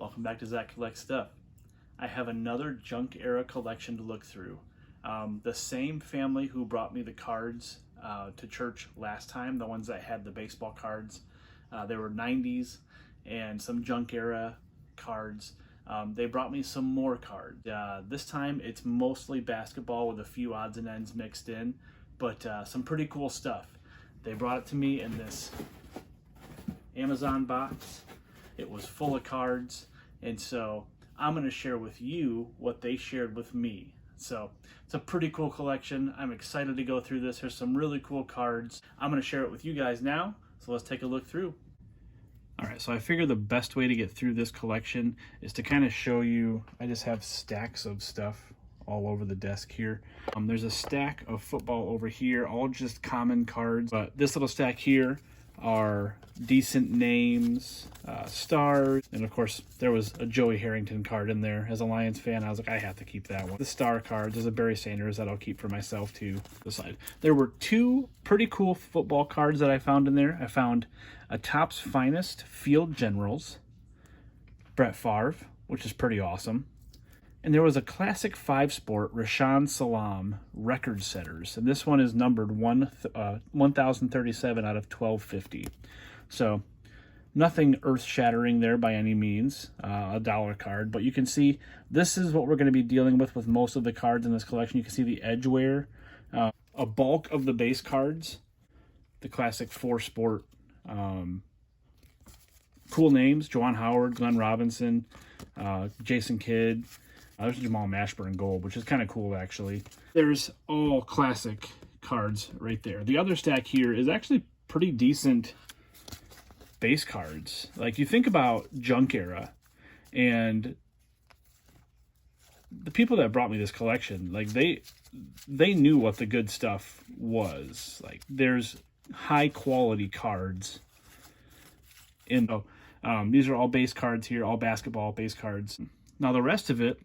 welcome back to Zach Collects Stuff. I have another junk era collection to look through. The same family who brought me the cards to church last time, the ones that had the baseball cards, they were 90s and some junk era cards. They brought me some more cards. This time it's mostly basketball with a few odds and ends mixed in, but some pretty cool stuff. They brought it to me in this Amazon box. It was full of cards, and so I'm going to share with you what they shared with me. So it's a pretty cool collection. I'm excited to go through this. There's some really cool cards. I'm going to share it with you guys now, so let's take a look through. All right, so I figure the best way to get through this collection is to kind of show you. I just have stacks of stuff all over the desk here. There's a stack of football over here, all just common cards, but this little stack here are decent names, stars, and of course there was a Joey Harrington card in there. As a Lions fan, I was like, I have to keep that one. The star cards, there's a Barry Sanders that I'll keep for myself too. The side. There were two pretty cool football cards that I found in there. I found a Topps Finest Field Generals, Brett Favre, which is pretty awesome. And there was a classic 5-sport Rashaan Salam record setters. And this one is numbered 1037 out of 1250. So nothing earth-shattering there by any means, a dollar card. But you can see this is what we're going to be dealing with most of the cards in this collection. You can see the edge wear, a bulk of the base cards, the classic 4-sport. Cool names, Juwan Howard, Glenn Robinson, Jason Kidd. There's Jamal Mashburn gold, which is kind of cool, actually. There's all classic cards right there. The other stack here is actually pretty decent base cards. Like, you think about junk era, and the people that brought me this collection, like, they knew what the good stuff was. Like, there's high-quality cards in. These are all base cards here, all basketball base cards. Now, the rest of it,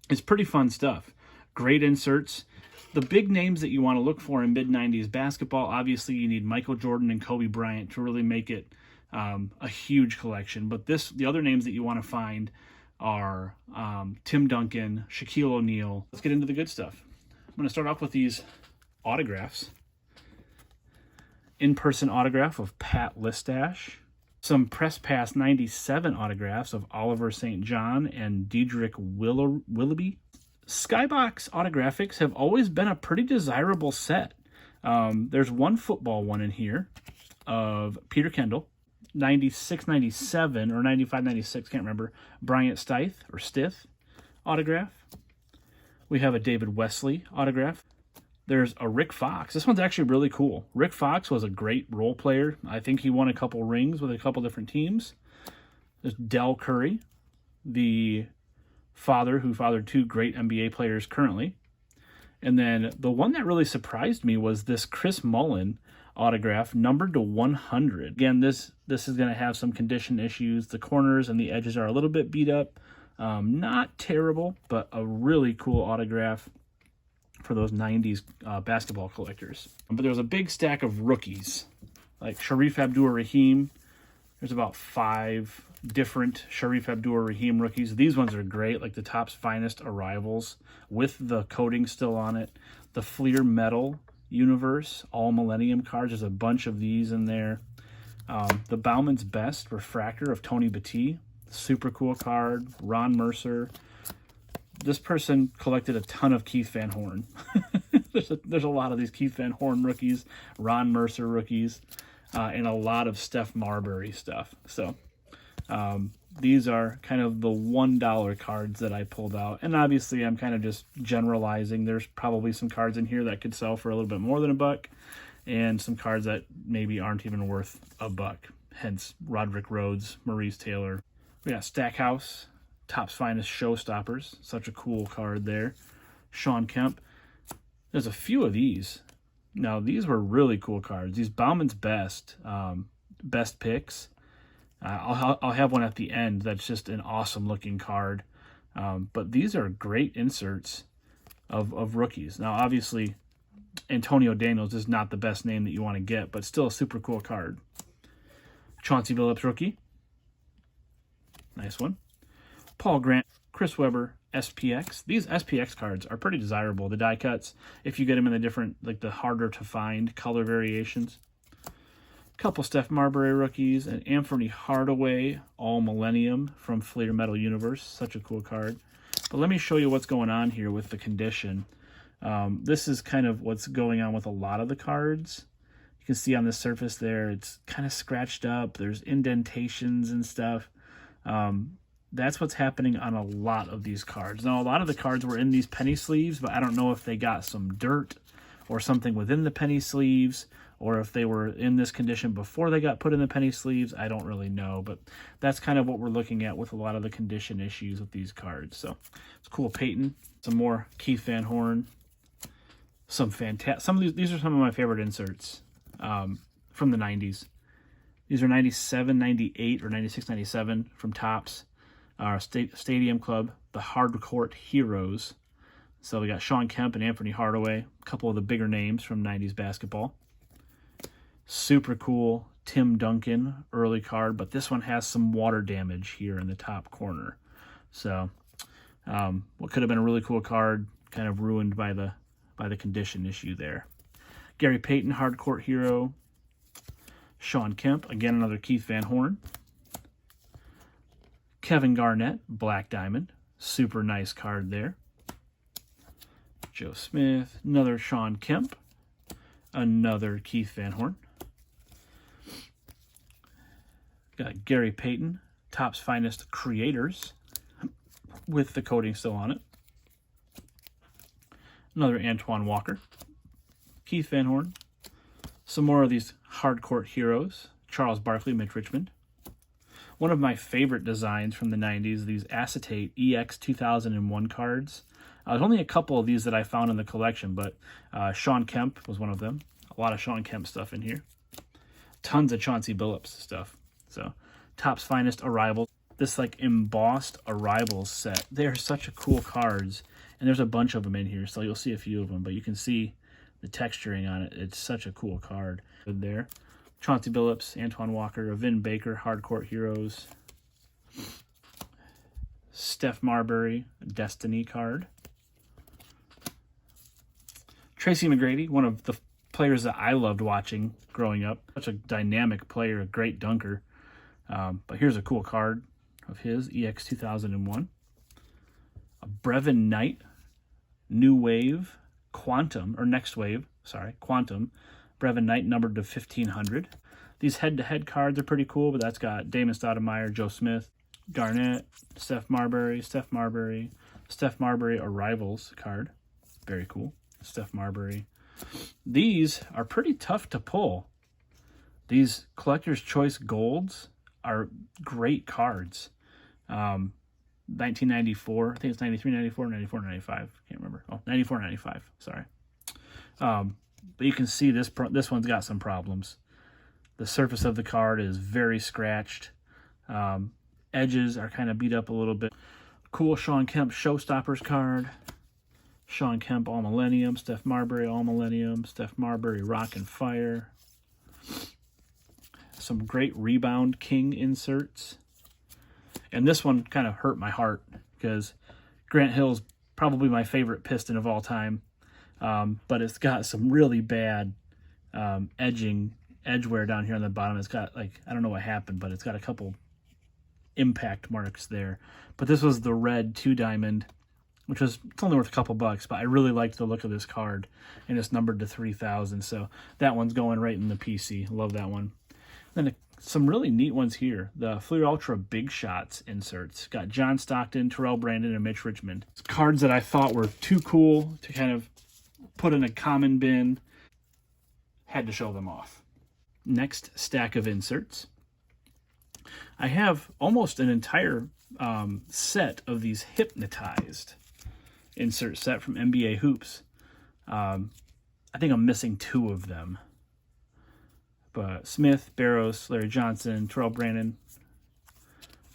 it's pretty fun stuff. Great inserts. The big names that you want to look for in mid-90s basketball, obviously you need Michael Jordan and Kobe Bryant to really make it a huge collection. But the other names that you want to find are Tim Duncan, Shaquille O'Neal. Let's get into the good stuff. I'm going to start off with these autographs. In-person autograph of Pat Listash. Some Press Pass 97 autographs of Oliver St. John and Diedrich Willoughby. Skybox autographics have always been a pretty desirable set. There's one football one in here of Peter Kendall, 96-97 or 95-96, can't remember, Bryant Stith autograph. We have a David Wesley autograph. There's a Rick Fox. This one's actually really cool. Rick Fox was a great role player. I think he won a couple rings with a couple different teams. There's Del Curry, the father who fathered two great NBA players currently. And then the one that really surprised me was this Chris Mullin autograph, numbered to 100. Again, this is going to have some condition issues. The corners and the edges are a little bit beat up. Not terrible, but a really cool autograph for those 90s basketball collectors. But there was a big stack of rookies, like Sharif Abdur-Rahim. There's about 5 different Sharif Abdur-Rahim rookies. These ones are great, like the Topps Finest Arrivals with the coating still on it. The Fleer Metal Universe, all Millennium cards. There's a bunch of these in there. The Bauman's Best Refractor of Tony Battie. Super cool card. Ron Mercer. This person collected a ton of Keith Van Horn. there's a lot of these Keith Van Horn rookies, Ron Mercer rookies, and a lot of Steph Marbury stuff. So these are kind of the $1 cards that I pulled out. And obviously I'm kind of just generalizing. There's probably some cards in here that could sell for a little bit more than $1, and some cards that maybe aren't even worth $1. Hence Roderick Rhodes, Maurice Taylor. We got Stackhouse, Topps Finest Showstoppers. Such a cool card there. Sean Kemp. There's a few of these. Now, these were really cool cards. These Bauman's Best, best picks. I'll have one at the end that's just an awesome looking card. But these are great inserts of rookies. Now, obviously, Antonio Daniels is not the best name that you want to get, but still a super cool card. Chauncey Billups rookie. Nice one. Paul Grant, Chris Webber, SPX. These SPX cards are pretty desirable. The die cuts, if you get them in the different, like the harder to find color variations. Couple Steph Marbury rookies, and Anthony Hardaway All Millennium from Fleer Metal Universe. Such a cool card. But let me show you what's going on here with the condition. This is kind of what's going on with a lot of the cards. You can see on the surface there, it's kind of scratched up. There's indentations and stuff. That's what's happening on a lot of these cards. Now, a lot of the cards were in these penny sleeves, but I don't know if they got some dirt or something within the penny sleeves, or if they were in this condition before they got put in the penny sleeves. I don't really know, but that's kind of what we're looking at with a lot of the condition issues with these cards. So it's cool. Peyton, some more Keith Van Horn, some of these are some of my favorite inserts from the 90s. These are 97, 98, or 96, 97 from Topps. Our Stadium Club, the Hardcourt Heroes. So we got Sean Kemp and Anthony Hardaway, a couple of the bigger names from 90s basketball. Super cool Tim Duncan early card, but this one has some water damage here in the top corner. So what could have been a really cool card, kind of ruined by the condition issue there. Gary Payton, Hardcourt Hero. Sean Kemp, again another Keith Van Horn. Kevin Garnett, Black Diamond. Super nice card there. Joe Smith, another Sean Kemp. Another Keith Van Horn. Got Gary Payton, Topps Finest Creators, with the coating still on it. Another Antoine Walker. Keith Van Horn. Some more of these Hardcourt Heroes. Charles Barkley, Mitch Richmond. One of my favorite designs from the 90s, these Acetate EX 2001 cards. There's only a couple of these that I found in the collection, but Sean Kemp was one of them. A lot of Sean Kemp stuff in here. Tons of Chauncey Billups stuff. So, Topps Finest Arrivals. This like embossed Arrivals set. They are such a cool cards, and there's a bunch of them in here, so you'll see a few of them, but you can see the texturing on it. It's such a cool card. Good there. Chauncey Billups, Antoine Walker, Vin Baker, Hardcourt Heroes. Steph Marbury, Destiny card. Tracy McGrady, one of the players that I loved watching growing up. Such a dynamic player, a great dunker. But here's a cool card of his, EX 2001. A Brevin Knight, New Wave, Quantum, or Next Wave, sorry, Quantum. Brevin Knight numbered to 1500. These head-to-head cards are pretty cool, but that's got Damon Stoudemire, Joe Smith, Garnett, Steph Marbury, Arrivals card. Very cool. Steph Marbury. These are pretty tough to pull. These Collector's Choice Golds are great cards. 1994, I think it's 93, 94, 94, 95. Can't remember. Oh, 94, 95. Sorry. But you can see this one's got some problems. The surface of the card is very scratched. Edges are kind of beat up a little bit. Cool Sean Kemp Showstoppers card. Sean Kemp All Millennium. Steph Marbury All Millennium. Steph Marbury Rock and Fire. Some great Rebound King inserts. And this one kind of hurt my heart because Grant Hill's probably my favorite Piston of all time. But it's got some really bad edge wear down here on the bottom. It's got, like, I don't know what happened, but it's got a couple impact marks there. But this was the red 2-diamond, which was, it's only worth a couple bucks, but I really liked the look of this card, and it's numbered to 3,000. So that one's going right in the PC. Love that one. Then some really neat ones here. The Fleer Ultra Big Shots inserts. Got John Stockton, Terrell Brandon, and Mitch Richmond. It's cards that I thought were too cool to kind of put in a common bin. Had to show them off. Next stack of inserts. I have almost an entire set of these Hypnotized insert set from NBA Hoops. I think I'm missing 2 of them. But Smith, Barrows, Larry Johnson, Terrell Brandon,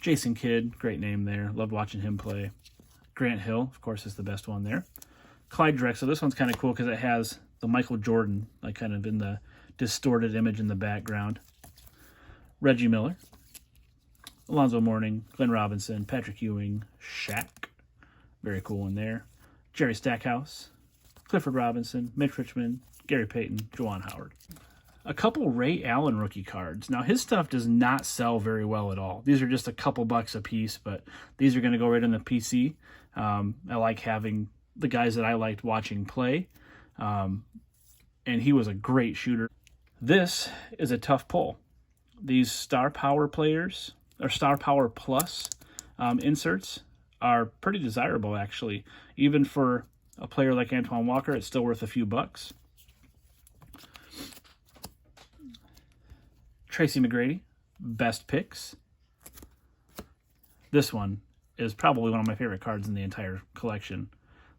Jason Kidd, great name there. Loved watching him play. Grant Hill, of course, is the best one there. Clyde Drexler. This one's kind of cool because it has the Michael Jordan, like kind of in the distorted image in the background. Reggie Miller. Alonzo Mourning, Glenn Robinson, Patrick Ewing, Shaq. Very cool one there. Jerry Stackhouse, Clifford Robinson, Mitch Richmond, Gary Payton, Juwan Howard. A couple Ray Allen rookie cards. Now, his stuff does not sell very well at all. These are just a couple bucks a piece, but these are going to go right in the PC. I like having the guys that I liked watching play, and he was a great shooter. This is a tough pull. These Star Power players, or Star Power Plus inserts, are pretty desirable, actually. Even for a player like Antoine Walker, it's still worth a few bucks. Tracy McGrady, Best Picks. This one is probably one of my favorite cards in the entire collection.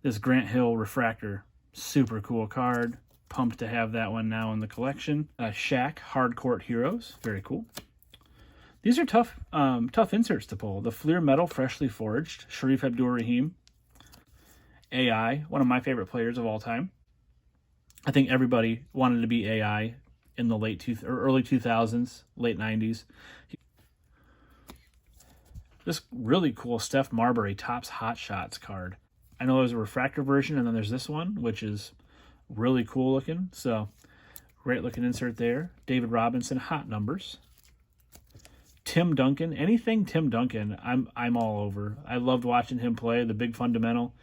This Grant Hill Refractor, super cool card. Pumped to have that one now in the collection. Shaq Hardcourt Heroes, very cool. These are tough inserts to pull. The Fleer Metal Freshly Forged, Sharif Abdur-Rahim. AI, one of my favorite players of all time. I think everybody wanted to be AI in the early 2000s, late 90s. This really cool Steph Marbury Topps Hot Shots card. I know there's a refractor version, and then there's this one, which is really cool looking. So, great looking insert there. David Robinson Hot Numbers. Tim Duncan, anything Tim Duncan, I'm all over. I loved watching him play, the big fundamental.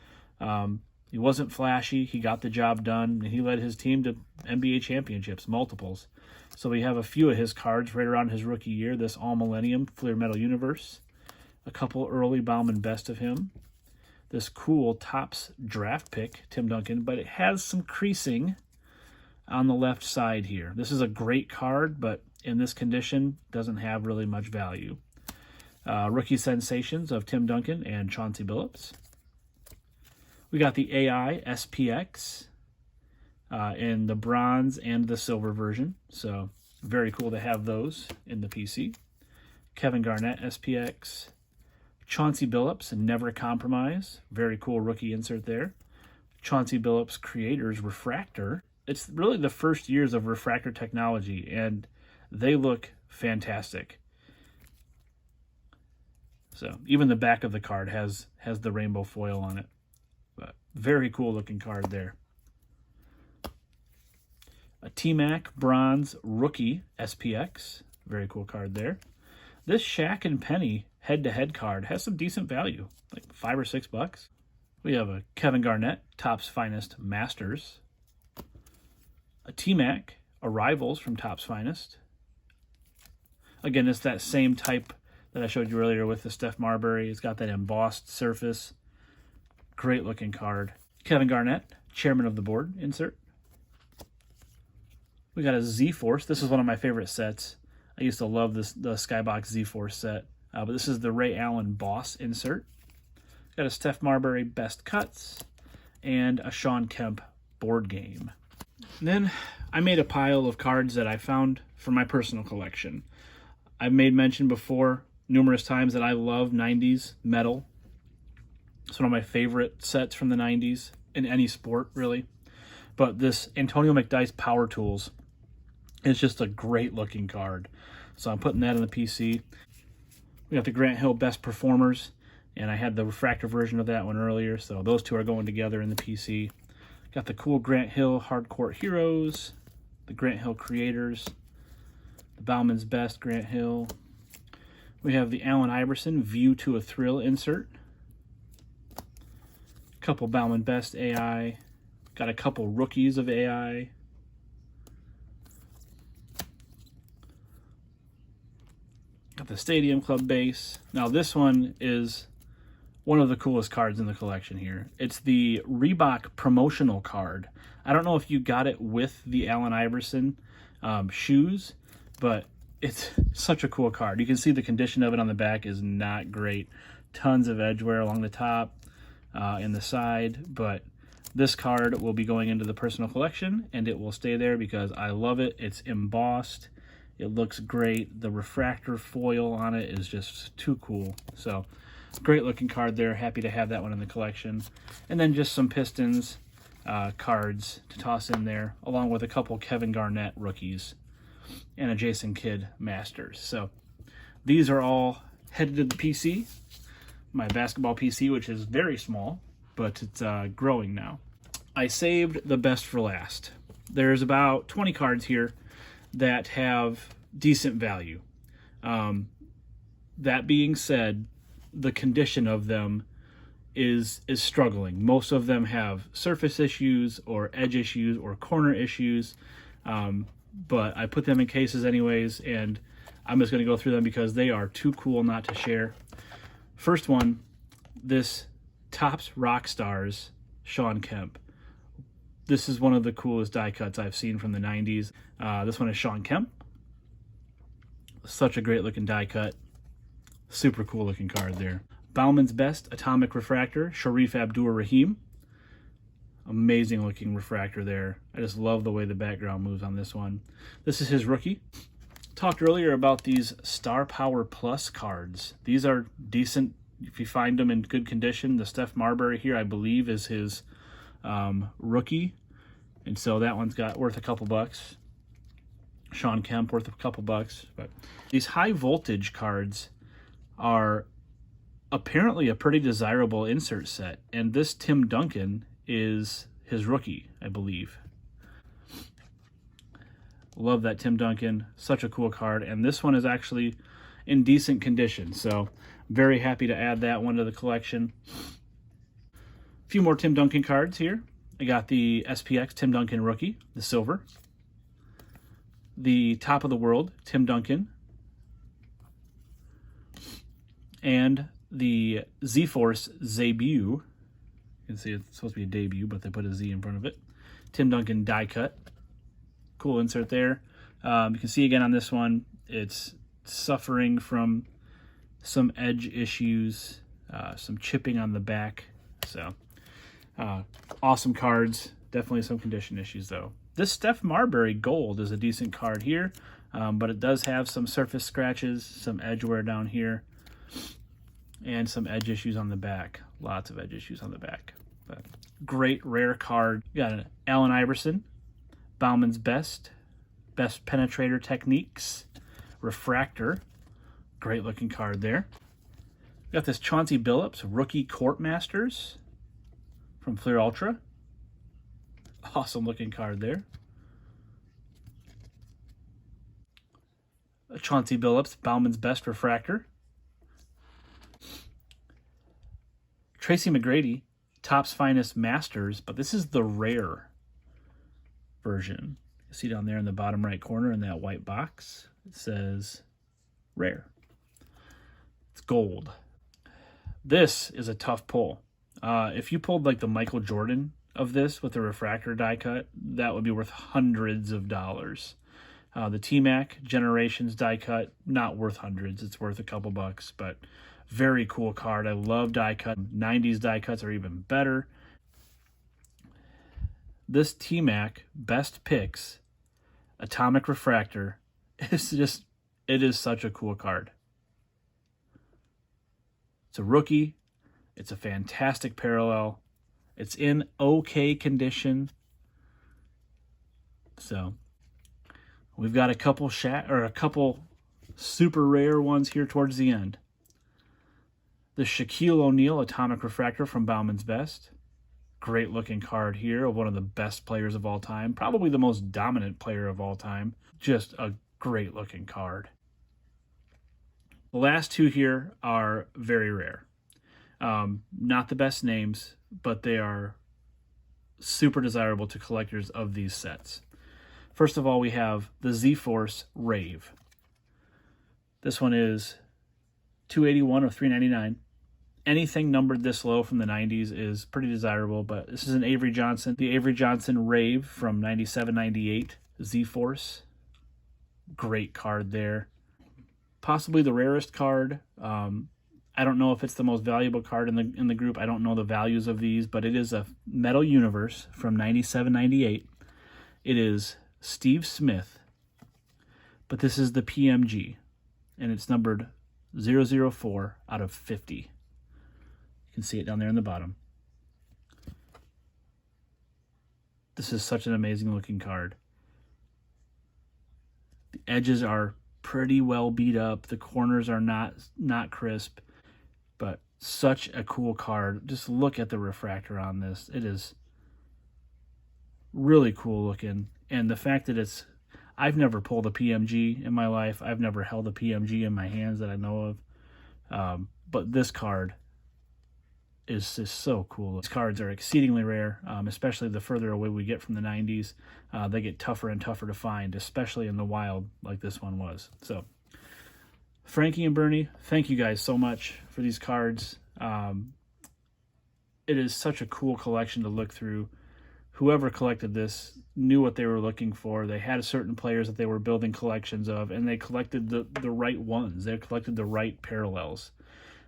He wasn't flashy. He got the job done, and he led his team to NBA championships, multiples. So we have a few of his cards right around his rookie year. This All Millennium Fleer Metal Universe. A couple early Bauman Best of him. This cool Topps draft pick, Tim Duncan, but it has some creasing on the left side here. This is a great card, but in this condition, doesn't have really much value. Rookie Sensations of Tim Duncan and Chauncey Billups. We got the AI SPX in the bronze and the silver version. So very cool to have those in the PC. Kevin Garnett SPX. Chauncey Billups, Never Compromise. Very cool rookie insert there. Chauncey Billups Creators Refractor. It's really the first years of refractor technology, and they look fantastic. So even the back of the card has the rainbow foil on it. But very cool looking card there. A T-Mac Bronze Rookie SPX. Very cool card there. This Shaq and Penny head-to-head card has some decent value, like $5 or $6. We have a Kevin Garnett Topps Finest Masters. A T-Mac Arrivals from Topps Finest. Again, it's that same type that I showed you earlier with the Steph Marbury. It's got that embossed surface. Great looking card. Kevin Garnett, Chairman of the Board insert. We got a Z-Force. This is one of my favorite sets. I used to love the Skybox Z-Force set. But this is the Ray Allen Boss insert. Got a Steph Marbury Best Cuts and a Sean Kemp board game. And then I made a pile of cards that I found for my personal collection. I've made mention before numerous times that I love 90's metal. It's one of my favorite sets from the 90's in any sport, really. But this Antonio McDyess Power Tools is just a great looking card. So I'm putting that in the PC. We got the Grant Hill Best Performers, and I had the refractor version of that one earlier, so those two are going together in the PC. Got the cool Grant Hill Hardcourt Heroes, the Grant Hill Creators, the Bauman's Best Grant Hill. We have the Allen Iverson View to a Thrill insert. A couple Bauman Best AI. Got a couple rookies of AI. Got the Stadium Club base. Now this one is one of the coolest cards in the collection here. It's the Reebok promotional card. I don't know if you got it with the Allen Iverson shoes, but it's such a cool card. You can see the condition of it on the back is not great. Tons of edge wear along the top and the side, but this card will be going into the personal collection, and it will stay there because I love it. It's embossed. It looks great. The refractor foil on it is just too cool. So, great looking card there. Happy to have that one in the collection. And then just some Pistons cards to toss in there, along with a couple Kevin Garnett rookies and a Jason Kidd Masters. So, these are all headed to the PC, my basketball PC, which is very small, but it's growing now. I saved the best for last. There's about 20 cards here that have decent value. That being said, the condition of them is struggling. Most of them have surface issues or edge issues or corner issues, but I put them in cases anyways, and I'm just going to go through them because they are too cool not to share. First one, this Topps Rock Stars Shawn Kemp. This is one of the coolest die cuts I've seen from the 90s. This one is Shawn Kemp. Such a great looking die cut. Super cool looking card there. Bauman's Best Atomic Refractor, Sharif Abdur-Rahim. Amazing looking refractor there. I just love the way the background moves on this one. This is his rookie. Talked earlier about these Star Power Plus cards. These are decent if you find them in good condition. The Steph Marbury here, I believe, is his rookie. And so that one's worth a couple bucks. Shawn Kemp worth a couple bucks. But these high voltage cards are apparently a pretty desirable insert set, and this Tim Duncan is his rookie, I believe. Love that Tim Duncan, such a cool card, and this one is actually in decent condition, so very happy to add that one to the collection. A few more Tim Duncan cards here. I got the SPX Tim Duncan rookie, the silver. The Top of the World Tim Duncan, and the Z-Force debut. You can see it's supposed to be a debut, but they put a Z in front of it. Tim Duncan die cut. Cool insert there. You can see again on this one, it's suffering from some edge issues, some chipping on the back. So, awesome cards. Definitely some condition issues though. This Steph Marbury Gold is a decent card here, but it does have some surface scratches, some edge wear down here, and some edge issues on the back. Lots of edge issues on the back. But great rare card. You got an Allen Iverson, Bauman's Best Penetrator Techniques, Refractor. Great looking card there. Got this Chauncey Billups Rookie Court Masters from Fleer Ultra. Awesome looking card there. A Chauncey Billups Bauman's Best Refractor. Tracy McGrady, Topps Finest Masters, but this is the rare version. You see down there in the bottom right corner in that white box, it says rare. It's gold. This is a tough pull. If you pulled like the Michael Jordan of this with a refractor die cut, that would be worth hundreds of dollars. The T-Mac Generations die cut, not worth hundreds. It's worth a couple bucks, but very cool card. I love die cut. 90s die cuts are even better. This T-Mac Best Picks Atomic Refractor is just, it is such a cool card. It's a rookie. It's a fantastic parallel. It's in okay condition. So we've got a couple super rare ones here towards the end. The Shaquille O'Neal Atomic Refractor from Bauman's Best. Great looking card here of one of the best players of all time. Probably the most dominant player of all time. Just a great looking card. The last two here are very rare. Not the best names, but they are super desirable to collectors of these sets. First of all, we have the Z-Force RAVE. This one is $281 or $399. Anything numbered this low from the 90s is pretty desirable, but this is an Avery Johnson. The Avery Johnson RAVE from 97-98 Z-Force. Great card there. Possibly the rarest card. I don't know if it's the most valuable card in the group. I don't know the values of these, but it is a Metal Universe from 97-98. It is Steve Smith, but this is the PMG, and it's numbered 004 out of 50. You can see it down there in the bottom. This is such an amazing looking card. The edges are pretty well beat up. The corners are not crisp, but such a cool card. Just look at the refractor on this. It is really cool looking. And the fact that I've never pulled a PMG in my life. I've never held a PMG in my hands that I know of. But this card is just so cool. These cards are exceedingly rare, especially the further away we get from the 90s. They get tougher and tougher to find, especially in the wild like this one was. So, Frankie and Bernie, thank you guys so much for these cards. It is such a cool collection to look through. Whoever collected this knew what they were looking for. They had certain players that they were building collections of, and they collected the right ones. They collected the right parallels.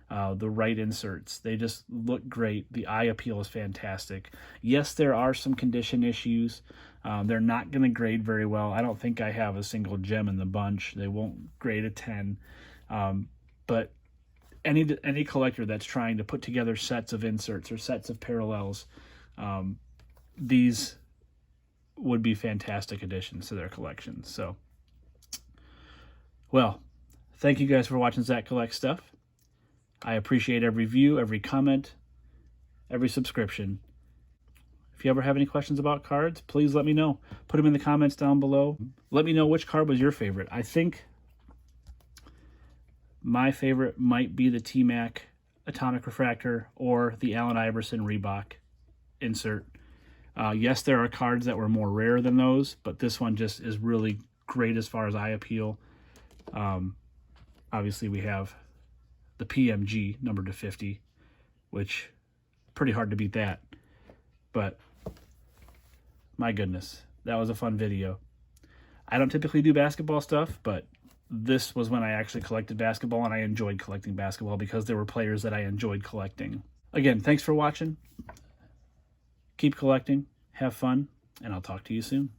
The right inserts. They just look great. The eye appeal is fantastic. Yes, there are some condition issues. They're not going to grade very well. I don't think I have a single gem in the bunch. They won't grade a 10. But any collector that's trying to put together sets of inserts or sets of parallels, these would be fantastic additions to their collections. So, well, thank you guys for watching Zach Collect Stuff. I appreciate every view, every comment, every subscription. If you ever have any questions about cards, please let me know. Put them in the comments down below. Let me know which card was your favorite. I think my favorite might be the T-Mac Atomic Refractor or the Allen Iverson Reebok insert. Yes, there are cards that were more rare than those, but this one just is really great as far as eye appeal. Obviously, we have the PMG numbered to 50, which pretty hard to beat that. But my goodness, that was a fun video. I don't typically do basketball stuff, but this was when I actually collected basketball, and I enjoyed collecting basketball because there were players that I enjoyed collecting. Again, thanks for watching. Keep collecting, have fun, and I'll talk to you soon.